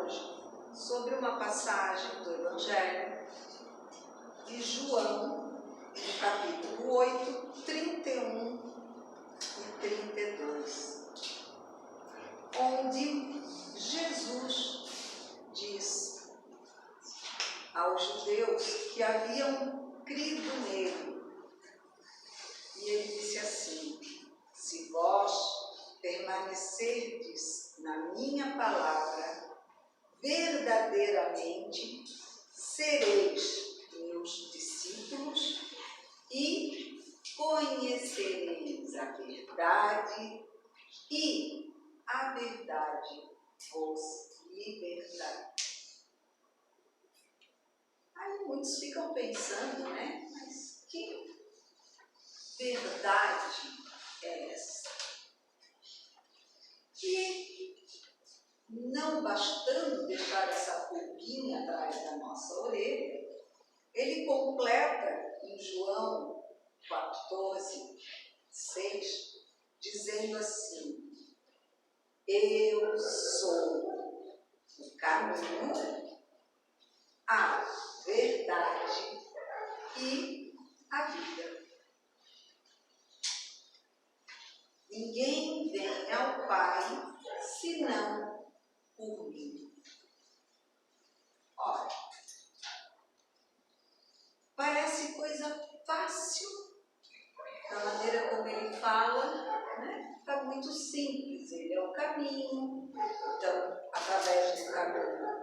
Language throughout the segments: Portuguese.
hoje sobre uma passagem do Evangelho de João, no capítulo 8, 31 e 32, onde Jesus diz aos judeus que haviam crido nele, e ele disse assim: se vós permanecerdes na minha palavra, verdadeiramente sereis meus discípulos e conhecereis a verdade, e a verdade vos libertará. Aí muitos ficam pensando, né? Mas que verdade é essa? E não bastando deixar essa pulguinha atrás da nossa orelha, ele completa em João 14, 6, dizendo assim: eu sou o caminho, a verdade e a vida. Ninguém vem ao Pai senão por mim. Ora, parece coisa fácil, da maneira como ele fala, né? Está muito simples. Ele é o caminho, então, através do caminho,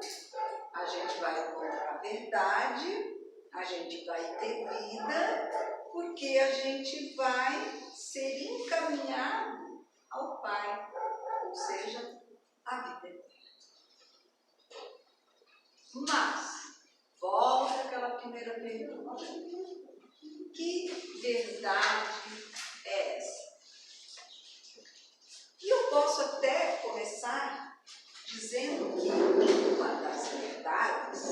a gente vai encontrar a verdade, a gente vai ter vida, porque a gente vai ser encaminhado ao Pai, ou seja, a vida eterna. Mas, volta àquela primeira pergunta: que verdade é essa? E eu posso até começar dizendo que uma das verdades,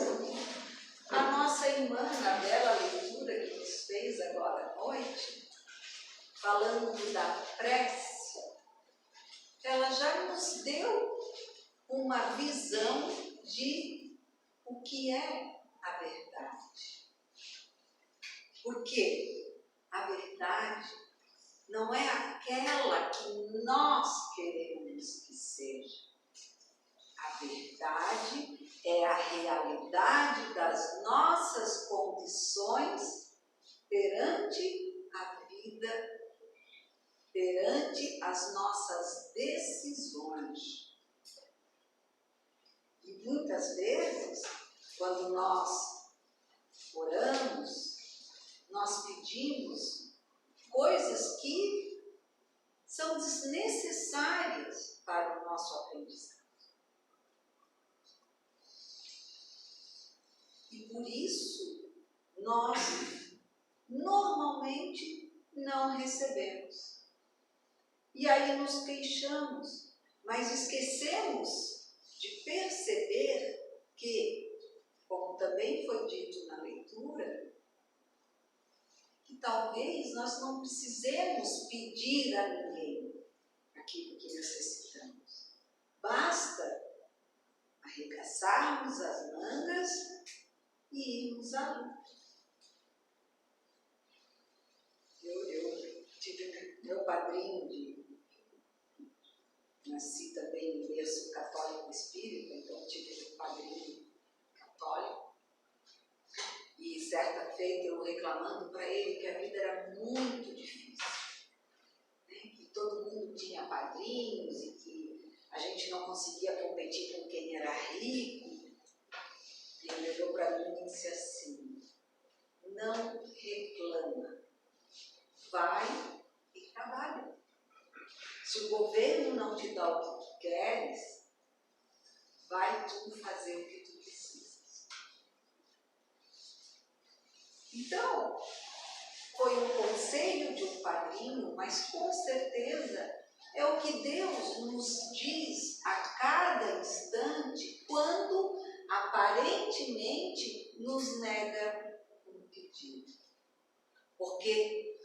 a nossa irmã, na bela leitura que nos fez agora à noite, falando da prece, ela já nos deu uma visão de o que é a verdade. Porque a verdade não é aquela que nós queremos que seja. A verdade é a realidade das nossas condições perante a vida, perante as nossas decisões. E muitas vezes, quando nós oramos, nós pedimos coisas que são desnecessárias para o nosso aprendizado. E por isso, nós normalmente não recebemos. E aí nos queixamos, mas esquecemos de perceber que, como também foi dito na leitura, que talvez nós não precisemos pedir a ninguém aquilo que necessitamos. Basta arregaçarmos as mangas e irmos à luta. Eu tive meu padrinho nasci também em berço católico espírita, então tive um padrinho católico. E certa feita eu reclamando para ele que a vida era muito difícil, né? Que todo mundo tinha padrinhos e que a gente não conseguia competir com quem era rico. E ele olhou para mim e disse assim: não reclama, vai e trabalha. Se o governo não te dá o que tu queres, vai tu fazer o que tu precisas. Então, foi um conselho de um padrinho, mas com certeza é o que Deus nos diz a cada instante quando aparentemente nos nega um pedido. Porque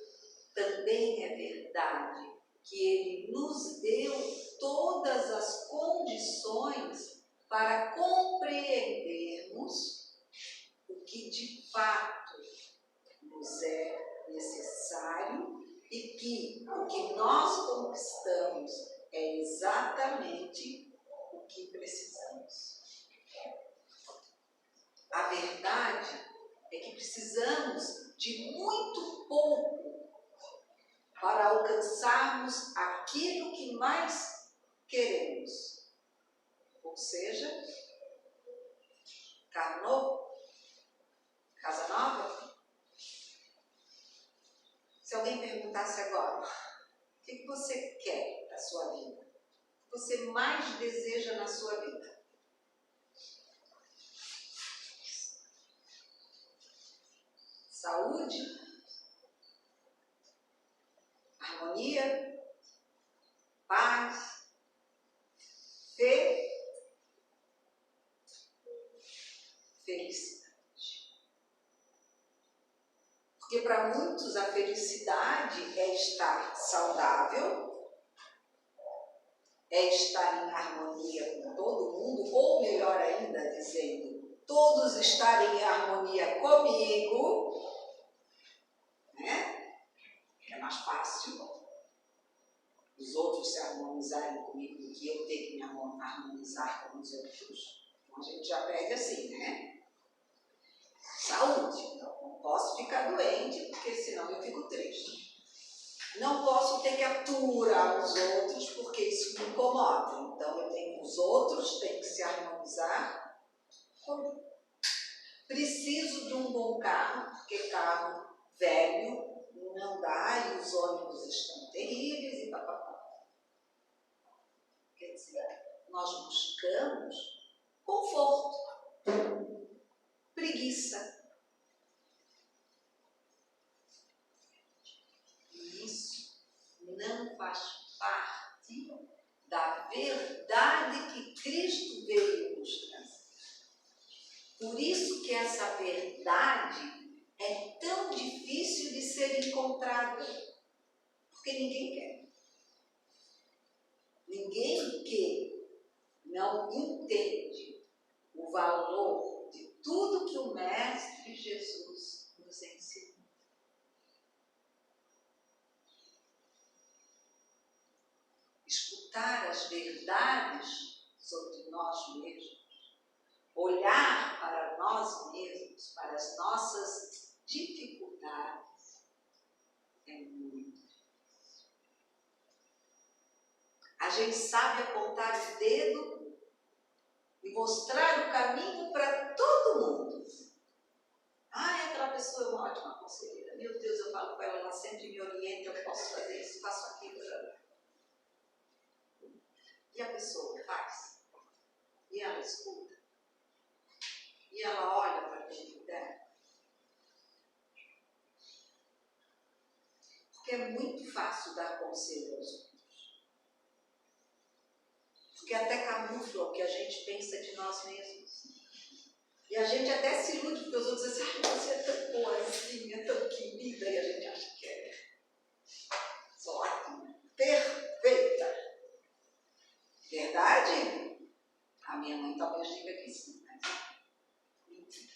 também é verdade que Ele nos deu todas as condições para precisamos de muito pouco para alcançarmos aquilo que mais queremos. Ou seja, carro novo, casa nova. Se alguém perguntasse agora, o que você quer da sua vida? O que você mais deseja na sua vida? Saúde? Harmonia? Paz? Fé? Felicidade. Porque para muitos a felicidade é estar saudável, é estar em harmonia com todo mundo, ou melhor ainda, dizendo, todos estarem em harmonia comigo, né? É mais fácil os outros se harmonizarem comigo do que eu ter que me harmonizar com os outros. Então a gente já perde assim, né? Saúde. Então, não posso ficar doente, porque senão eu fico triste. Não posso ter que aturar os outros, porque isso me incomoda. Então, os outros têm que se harmonizar comigo. Preciso de um bom carro, porque carro velho não dá e os ônibus estão terríveis e papapá. Quer dizer, nós buscamos conforto, preguiça. E isso não faz parte da verdade que Cristo veio nos trazer. Por isso que essa verdade é tão difícil de ser encontrada, porque ninguém quer. Ninguém que não entende o valor de tudo que o Mestre Jesus nos ensinou. Escutar as verdades sobre nós mesmos, olhar para nós mesmos, para as nossas dificuldades, é muito difícil. A gente sabe apontar o dedo e mostrar o caminho para todo mundo. Aquela pessoa é uma ótima conselheira. Meu Deus, eu falo com ela, ela sempre me orienta, eu posso fazer isso, faço aquilo. E a pessoa faz. E ela escuta. E ela olha para dentro dela. Porque é muito fácil dar conselho aos outros. Porque até camufla o que a gente pensa de nós mesmos. E a gente até se ilude, porque os outros dizem assim, você é tão boazinha, tão querida, e a gente acha que é só ótima, perfeita. Verdade? A minha mãe talvez diga que sim, mas mentira.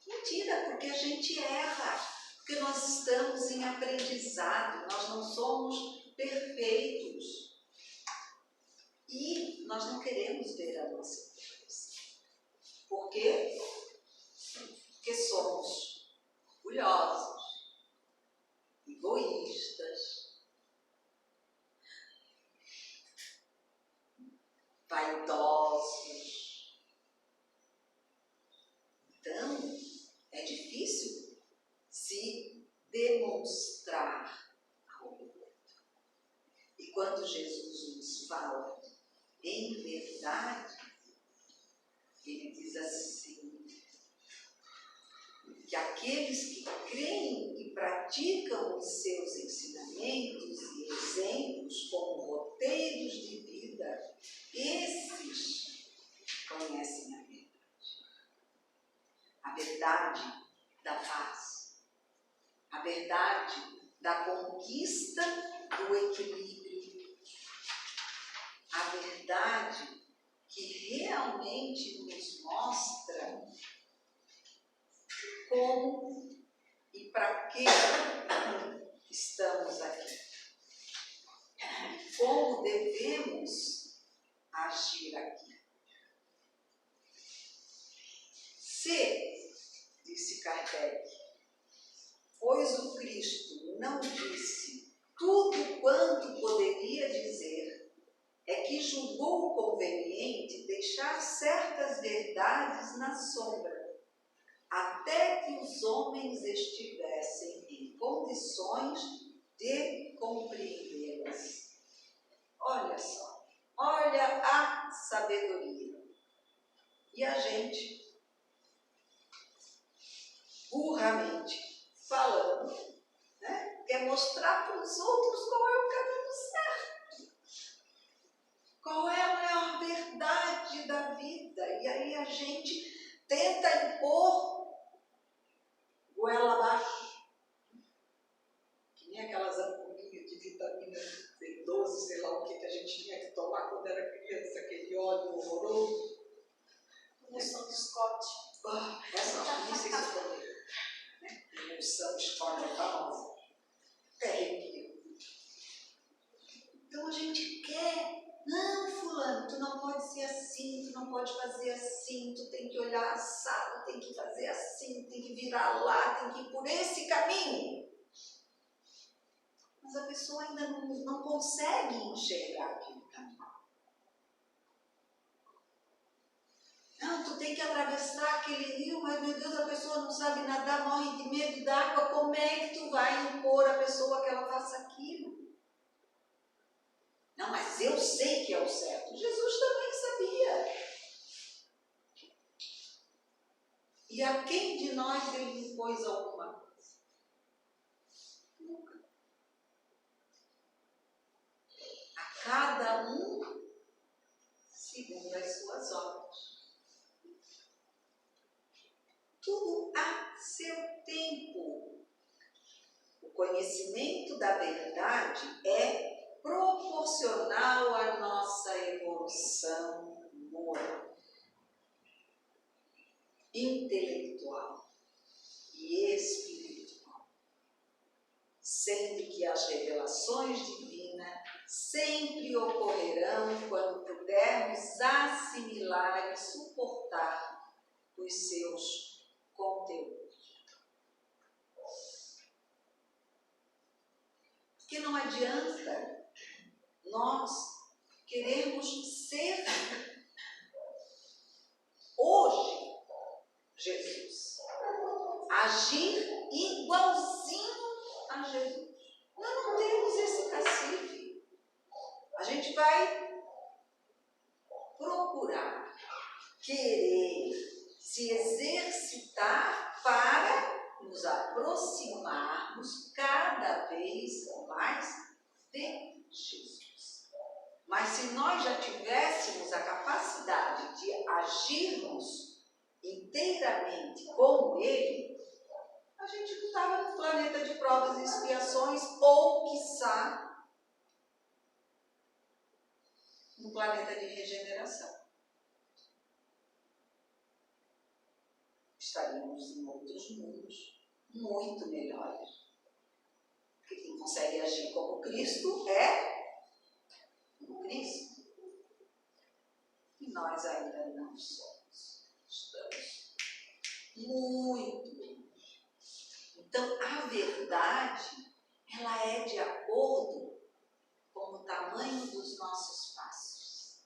Mentira, porque a gente erra, porque nós estamos em aprendizado, nós não somos perfeitos. E nós não queremos ver a nossa perfeição. Por quê? Porque somos orgulhosos, egoístas, vaidosos. Então, é difícil se demonstrar ao outro. E quando Jesus nos fala em verdade, ele diz assim, que aqueles que creem e praticam os seus ensinamentos e exemplos como roteiros de vida, esses conhecem a verdade. A verdade da paz, a verdade da conquista do equilíbrio, a verdade que realmente nos mostra como e para que estamos aqui. Como devemos agir aqui. Se disse Kardec, pois o Cristo não disse tudo quanto poderia dizer, é que julgou conveniente deixar certas verdades na sombra, até que os homens estivessem em condições de compreendê-las. Olha só, olha a sabedoria. E a gente, burramente falando, né, quer mostrar para os outros qual é o caminho certo, qual é a maior verdade da vida. E aí a gente tenta impor goela abaixo, que nem aquelas ampolinhas de vitamina B12, sei lá o que a gente tinha que tomar quando era criança, aquele óleo horroroso. Emulsão de Scott. Essa eu nem sei se eu falei. Emulsão de Scott é famosa. Terrível. Então a gente quer, não, fulano, tu não pode ser assim, tu não pode fazer assim, tu tem que olhar assado, tem que fazer assim, tem que virar lá, tem que ir por esse caminho. Mas a pessoa ainda não consegue enxergar aquele caminho. Não, tu tem que atravessar aquele rio, mas meu Deus, a pessoa não sabe nadar, morre de medo d'água, como é que tu vai impor a pessoa que ela faça aquilo? Não, mas eu sei que é o certo. Jesus também sabia. E a quem de nós ele impôs alguma coisa? Nunca. A cada um segundo as suas obras. Tudo a seu tempo. O conhecimento da verdade é proporcional à nossa evolução moral, intelectual e espiritual, sendo que as revelações divinas sempre ocorrerão quando pudermos assimilar e suportar os seus conteúdos. Porque não adianta nós queremos ser hoje Jesus, agir igualzinho a Jesus. Nós não temos esse cacife. A gente vai procurar, querer se exercitar para nos aproximarmos cada vez mais de Jesus. Mas se nós já tivéssemos a capacidade de agirmos inteiramente como Ele, a gente não estava no planeta de provas e expiações, ou, quiçá, no planeta de regeneração. Estaríamos em outros mundos muito melhores. Porque quem consegue agir como Cristo é como Cristo. E nós ainda não somos. Estamos muito longe. Então, a verdade, ela é de acordo com o tamanho dos nossos passos.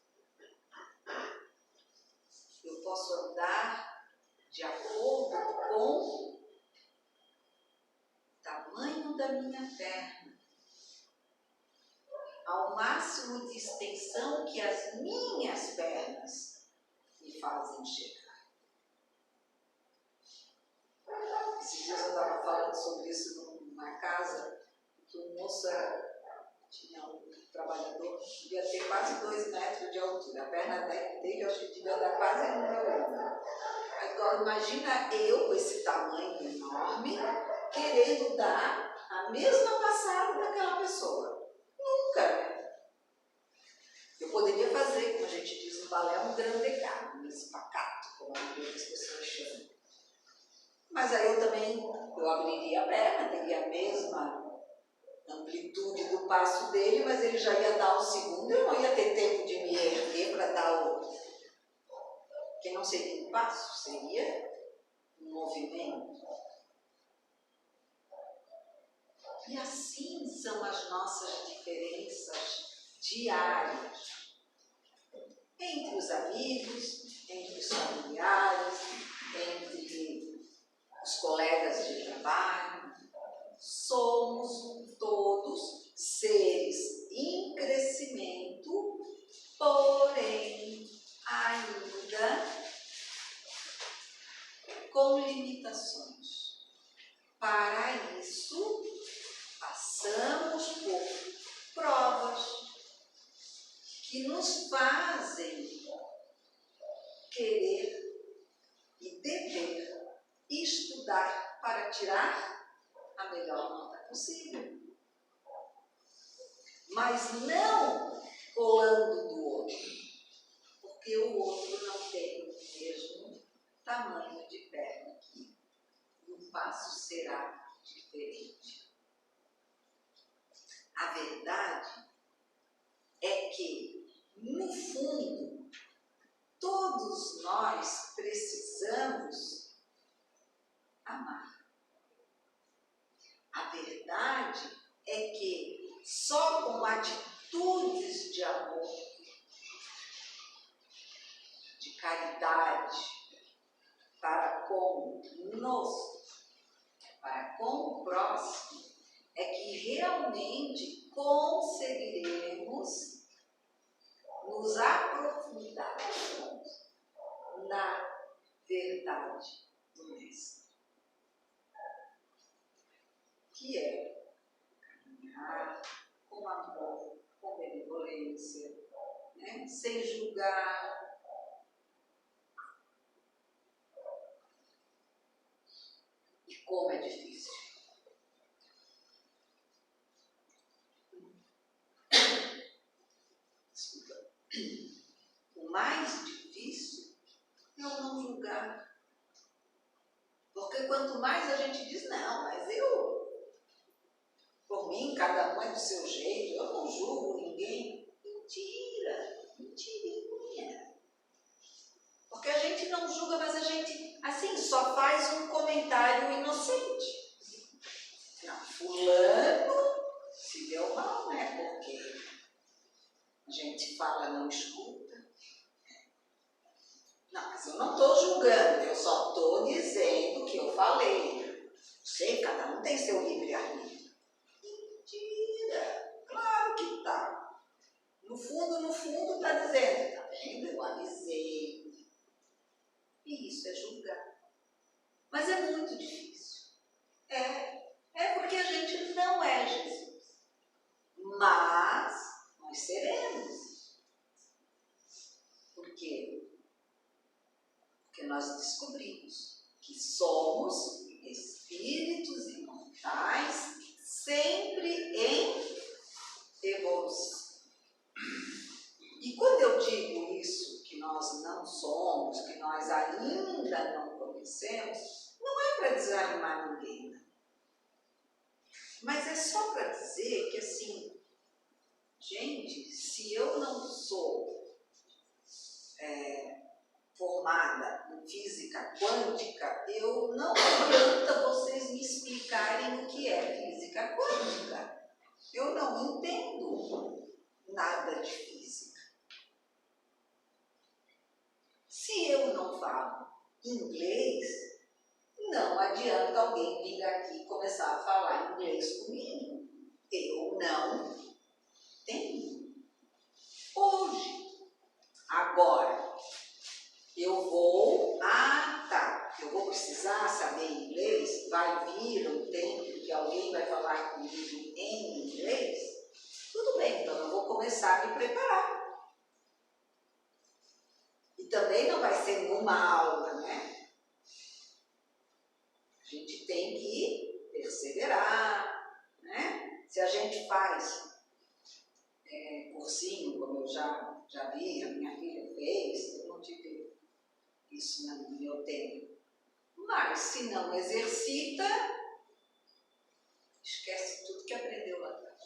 Eu posso andar de acordo com o tamanho da minha perna, ao máximo de extensão que as minhas pernas me fazem chegar. Esses dias eu estava falando sobre isso numa casa, que o moço tinha um trabalhador que devia ter quase 2 metros de altura. A perna dele, eu acho que devia dar quase no meu ombro. Agora, imagina eu com esse tamanho enorme, querendo dar a mesma passada daquela pessoa. Nunca, né? Eu poderia fazer, como a gente diz no balé, um grandecado, um espacato, como as pessoas chamam. Mas aí eu também, eu abriria a perna, teria a mesma amplitude do passo dele, mas ele já ia dar o segundo, eu não ia ter tempo de me erguer para dar o... Que não seria um passo, seria um movimento. E assim são as nossas diferenças diárias. Entre os amigos, entre os familiares, entre os colegas de trabalho. Somos todos seres em crescimento, porém ainda com limitações. Para isso, passamos por provas que nos fazem querer e dever estudar para tirar a melhor nota possível. Mas não colando do outro, porque o outro não tem o mesmo tamanho de perna que o passo será diferente. A verdade é que, no fundo, todos nós precisamos amar. A verdade é que só com atitudes de amor, de caridade, para com o próximo, é que realmente conseguiremos nos aprofundar na verdade do Mestre, que é caminhar com amor, com benevolência, né? Sem julgar. E como é difícil. O mais difícil é o não julgar. Porque quanto mais a gente diz, não, mas por mim, cada um é do seu jeito, eu não julgo ninguém. Mentira, mentirinha. Porque a gente não julga, mas a gente, assim, só faz um comentário inocente. Não, fulano se deu mal, né? Porque a gente fala, não escuta. Não, mas eu não estou julgando, eu só estou dizendo o que eu falei. Sei, cada um tem seu livre-arbítrio. Mentira, claro que está. No fundo, está dizendo, tá vendo? Eu avisei. E isso é julgar. Mas é muito difícil. É porque a gente não é Jesus. Mas nós seremos. Por quê? Porque nós descobrimos que somos espíritos imortais, sempre em evolução. E quando eu digo isso, que nós não somos, que nós ainda não conhecemos, não é para desanimar ninguém, não. Mas é só para dizer que, assim, gente, se eu não sou formada em física quântica, eu não adianta vocês me explicarem o que é física quântica. Eu não entendo nada de física. Se eu não falo inglês, não adianta alguém vir aqui e começar a falar inglês comigo. Eu não tenho. Hoje, agora, eu vou precisar saber inglês, vai vir um tempo que alguém vai falar comigo em inglês, tudo bem, então eu vou começar a me preparar. E também não vai ser numa aula, né? A gente tem que perseverar, né? Se a gente faz cursinho, como eu já vi, a minha filha fez, eu não tive isso no meu tempo. Mas se não exercita, esquece tudo que aprendeu lá atrás.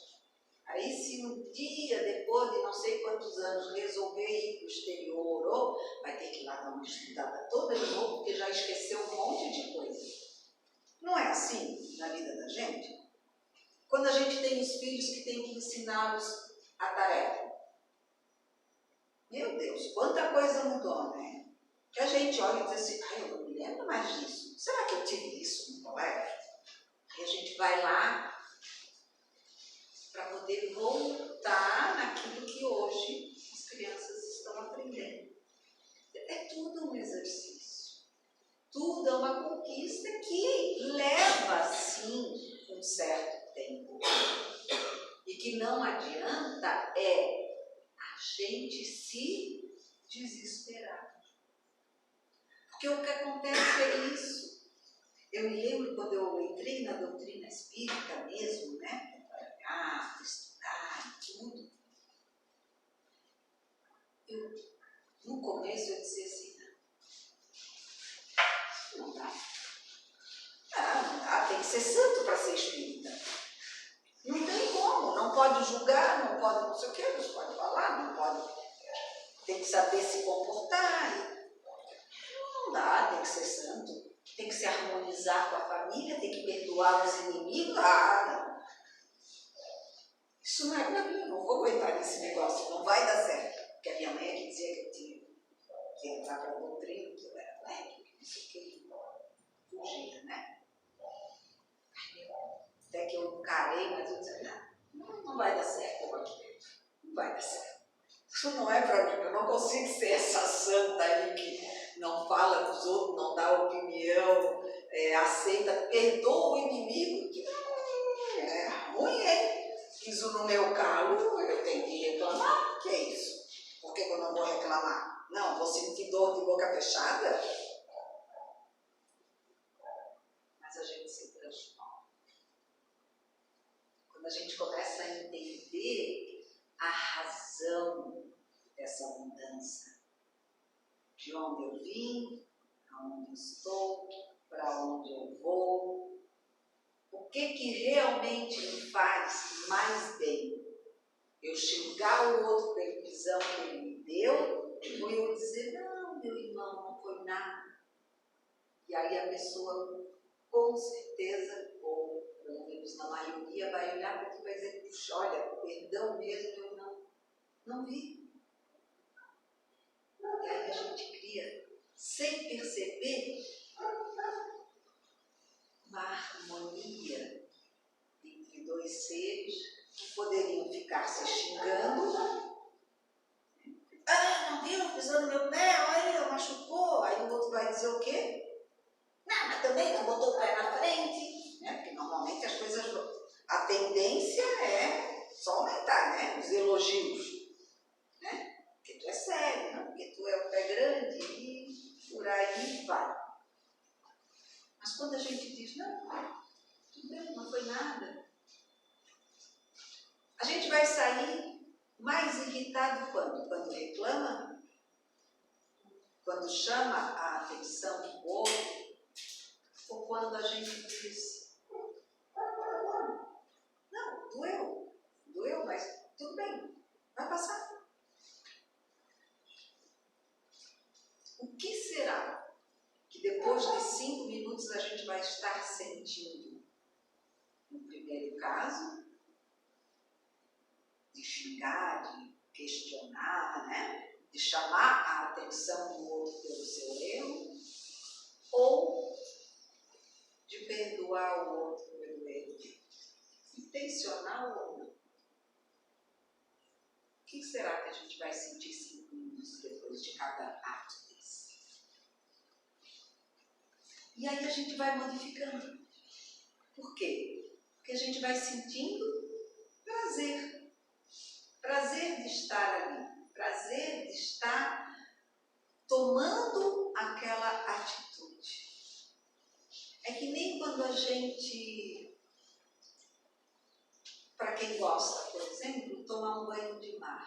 Aí se um dia, depois de não sei quantos anos, resolver ir para o exterior, ou vai ter que ir lá dar uma estudada toda de novo, porque já esqueceu um monte de filhos que têm que ensiná-los a tarefa. Meu Deus, quanta coisa mudou, né? Que a gente olha e diz assim, ai, eu não me lembro mais disso. Será que eu tive isso no colégio? Aí a gente vai lá para poder voltar naquilo que hoje as crianças estão aprendendo. É tudo um exercício. Tudo é uma conquista que leva, sim, um certo tempo. E que não adianta a gente se desesperar. Porque o que acontece é isso. Eu me lembro quando eu entrei na doutrina espírita mesmo, né? Para trabalhar, para estudar e tudo. No começo eu dizia assim, não dá. Não dá, tem que ser santo para ser espírita. Não tem como, não pode julgar, não pode não sei o quê, não pode falar, não pode. Tem que saber se comportar. Não dá, tem que ser santo. Tem que se harmonizar com a família, tem que perdoar os inimigos. Não. Isso não é para mim, eu não vou aguentar esse negócio, não vai dar certo. Porque a minha mãe que dizia que eu tinha que entrar para a doutrina, que eu era moleque, que isso que fugia, né? Até que eu encarei, mas eu disse, não vai dar certo eu aqui. Não vai dar certo. Isso não é para mim, eu não consigo ser essa santa aí que não fala dos outros, não dá opinião, aceita, perdoa o inimigo, que é ruim, hein? Piso no meu calo, eu tenho que reclamar, que é isso? Por que eu não vou reclamar? Não, vou sentir dor de boca fechada? Mas a gente se transforma. Quando a gente começa a entender a razão dessa mudança, de onde eu vim, aonde estou, para onde eu vou, o que realmente me faz mais bem? Eu xingar o outro pela visão que ele me deu, ou eu dizer, não, meu irmão, não foi nada. E aí a pessoa, com certeza, ou pelo menos na maioria, vai olhar para tu e vai dizer, puxa, olha, perdão mesmo, eu não vi. E aí a gente cria, sem perceber, uma harmonia entre dois seres que poderiam ficar se xingando. Não viu? Pisou no meu pé, olha, machucou. Aí o outro vai dizer o quê? Não, mas também tu botou o pé na frente. Né? Porque normalmente as coisas... A tendência é só aumentar, né? Os elogios. Né? Porque tu é sério, né? Porque tu é o pé grande e por aí vai. Mas quando a gente diz, não, tudo bem, não foi nada. A gente vai sair mais irritado quando? Quando reclama? Quando chama a atenção do outro? Ou quando a gente diz, não, doeu, mas tudo bem, vai passar. O que será que depois de 5 minutos a gente vai estar sentindo? No primeiro caso, de xingar, de questionar, né? De chamar a atenção do outro pelo seu erro, ou de perdoar o outro pelo erro, intencional ou não. O que será que a gente vai sentir 5 minutos depois de cada ato desse? E aí a gente vai modificando. Por quê? Porque a gente vai sentindo prazer. Prazer de estar ali. Prazer de estar tomando aquela atitude. É que nem quando a gente, para quem gosta, por exemplo, tomar um banho de mar.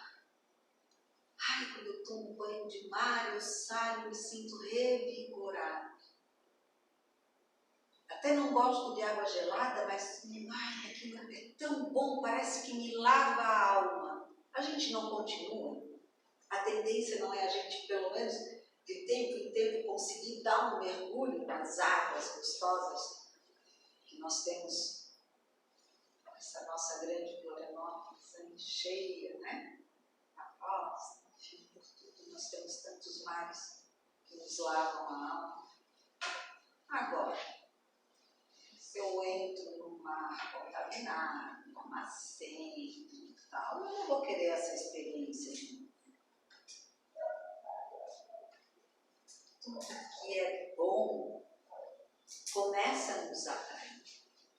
Ai, quando eu tomo um banho de mar, eu saio e me sinto revigorado. Até não gosto de água gelada, mas ai, aquilo é tão bom, parece que me lava a alma. A gente não continua. A tendência não é a gente, pelo menos, de tempo em tempo, conseguir dar um mergulho nas águas gostosas que nós temos nessa nossa grande planeta. cheia, né? A rosa, enfim, por tudo. Nós temos tantos mares que nos lavam a alma. Agora, se eu entro num mar contaminado, lamacento e tal, eu não vou querer essa experiência. Tudo que é bom começa a nos atrair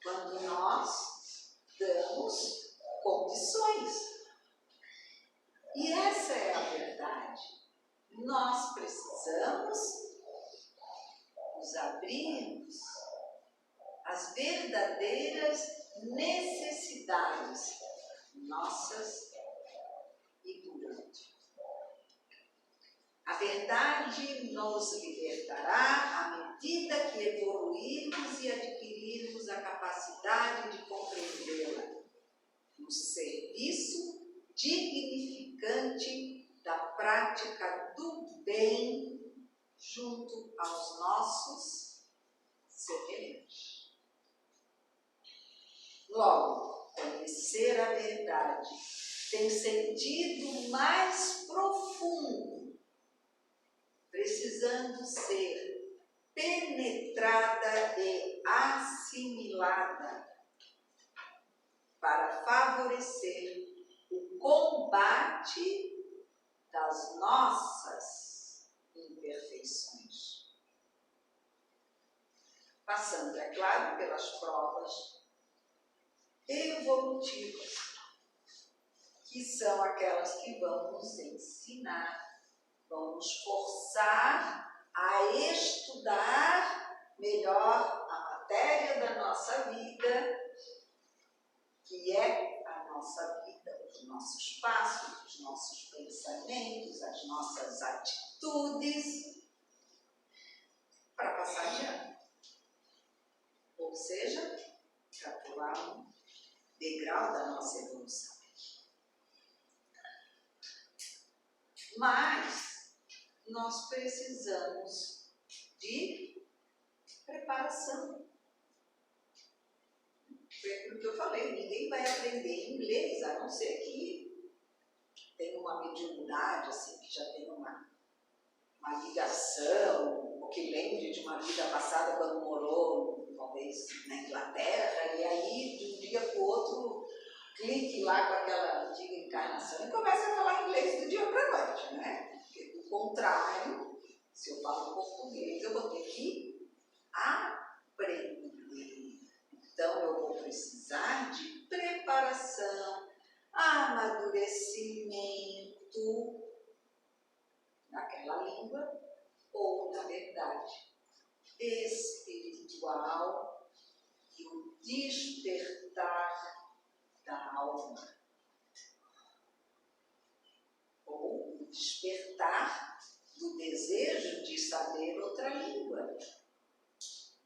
quando nós damos condições. E essa é a verdade. Nós precisamos nos abrirmos às verdadeiras necessidades nossas e do outro. A verdade nos libertará à medida que evoluirmos e adquirirmos a capacidade de compreendê-la no serviço dignificante da prática do bem junto aos nossos semelhantes. Logo, conhecer a verdade tem sentido mais profundo, precisando ser penetrada e assimilada para favorecer o combate das nossas imperfeições. Passando, é claro, pelas provas evolutivas, que são aquelas que vão nos ensinar, vão nos forçar a estudar melhor a matéria da nossa vida, que é a nossa vida, os nossos passos, os nossos pensamentos, as nossas atitudes, para passar de ano. Ou seja, para pular um degrau da nossa evolução. Mas nós precisamos de preparação. Foi aquilo que eu falei, ninguém vai aprender inglês, a não ser que tenha uma mediunidade, assim, que já tenha uma ligação, ou que lembre de uma vida passada quando morou, talvez, na Inglaterra, e aí, de um dia para o outro, clique lá com aquela antiga encarnação e comece a falar inglês do dia para a noite, né? Porque, do contrário, se eu falo português, eu vou ter que aprender. Então, eu vou precisar de preparação, amadurecimento daquela língua ou, na verdade, espiritual e o despertar da alma. Ou o despertar do desejo de saber outra língua,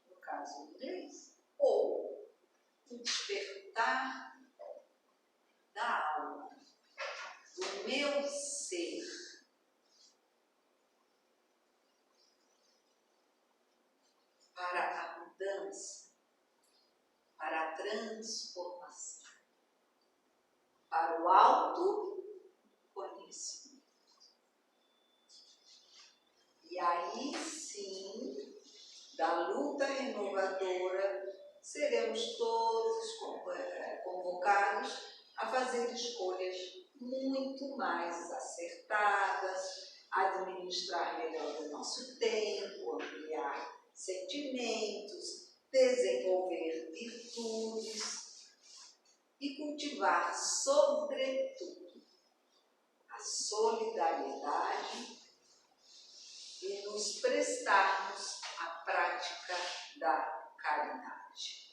no caso, o inglês. Ou o despertar da alma, do meu ser. Para a mudança, para a transformação, para o autoconhecimento. E aí sim, da luta renovadora, seremos todos convocados a fazer escolhas muito mais acertadas, administrar melhor o nosso tempo, ampliar sentimentos, desenvolver virtudes e cultivar, sobretudo, a solidariedade e nos prestarmos à prática da caridade.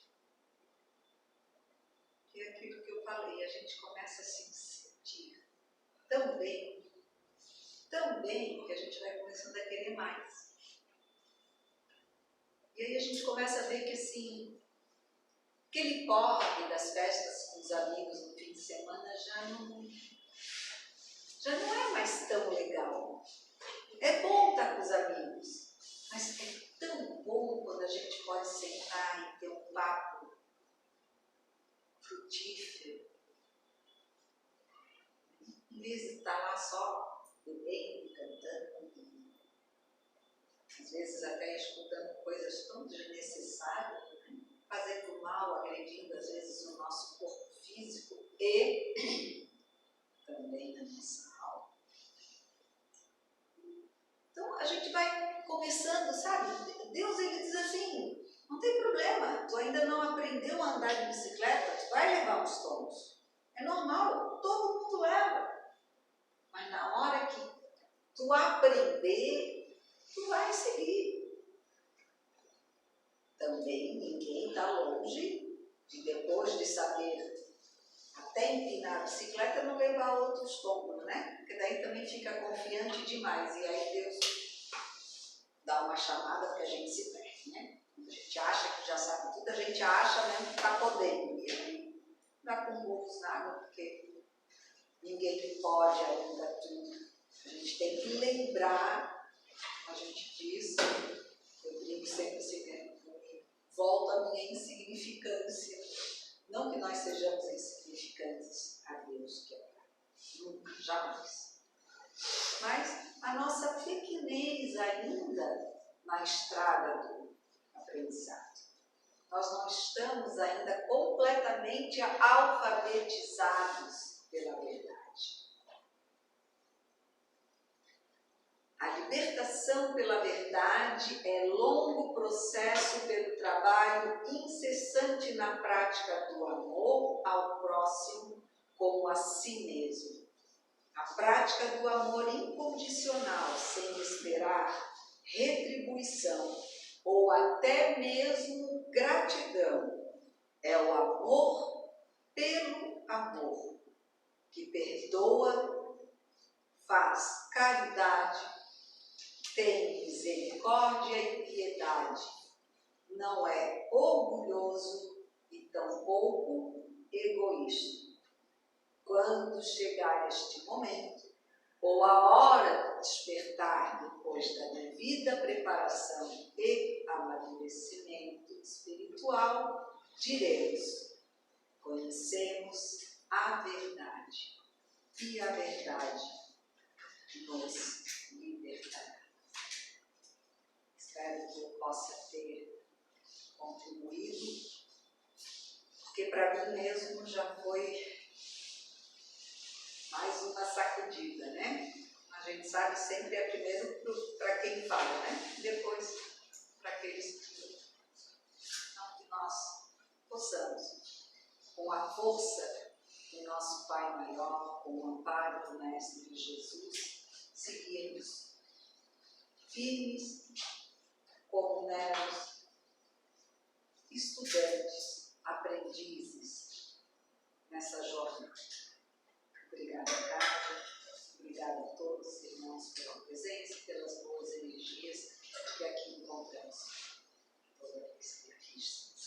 Que é aquilo que eu falei, a gente começa a se sentir tão bem, que a gente vai começando a querer mais. E aí a gente começa a ver que, assim, aquele porre das festas com os amigos no fim de semana já não é mais tão legal. É bom estar com os amigos, mas é tão bom quando a gente pode sentar e ter um papo frutífero, só bebendo e cantando, às vezes até escutando coisas tão desnecessárias, né? Fazendo mal, agredindo às vezes o nosso corpo físico e também a nossa alma. Então a gente vai começando, sabe? Deus, ele diz assim, não tem problema, tu ainda não aprendeu a andar de bicicleta, tu vai levar uns tombos. É normal, todo mundo leva. Mas na hora que tu aprender, tu vai seguir. Também ninguém está longe de, depois de saber até empinar a bicicleta, não levar outros tombos, né? Porque daí também fica confiante demais. E aí Deus dá uma chamada que a gente se perde, né? A gente acha que já sabe tudo, a gente acha mesmo que está podendo. E aí dá com burros na água, porque ninguém pode ainda tudo. A gente tem que lembrar, a gente diz, eu brinco sempre assim, né? Volta a minha insignificância. Não que nós sejamos insignificantes a Deus, que é nunca, jamais. Mas a nossa pequenez ainda na estrada do aprendizado. Nós não estamos ainda completamente alfabetizados pela verdade. A libertação pela verdade é longo processo pelo trabalho incessante na prática do amor ao próximo como a si mesmo. A prática do amor incondicional, sem esperar retribuição ou até mesmo gratidão, é o amor pelo amor, que perdoa, faz caridade, tem misericórdia e piedade, não é orgulhoso e tampouco egoísta. Quando chegar este momento, ou a hora de despertar depois da devida preparação e amadurecimento espiritual, diremos: conhecemos a verdade, e a verdade nos libertará. Espero que eu possa ter contribuído, porque para mim mesmo já foi mais uma sacudida, né? A gente sabe sempre é primeiro para quem fala, né? Depois para aqueles que não. Então, que nós possamos, com a força do nosso Pai maior, com o amparo do Mestre Jesus, seguirmos firmes como meros estudantes, aprendizes nessa jornada. Obrigada, Carla. Obrigada a todos, irmãos, pela presença e pelas boas energias que aqui encontramos. Toda vez que aqui estamos.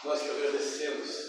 Nós que agradecemos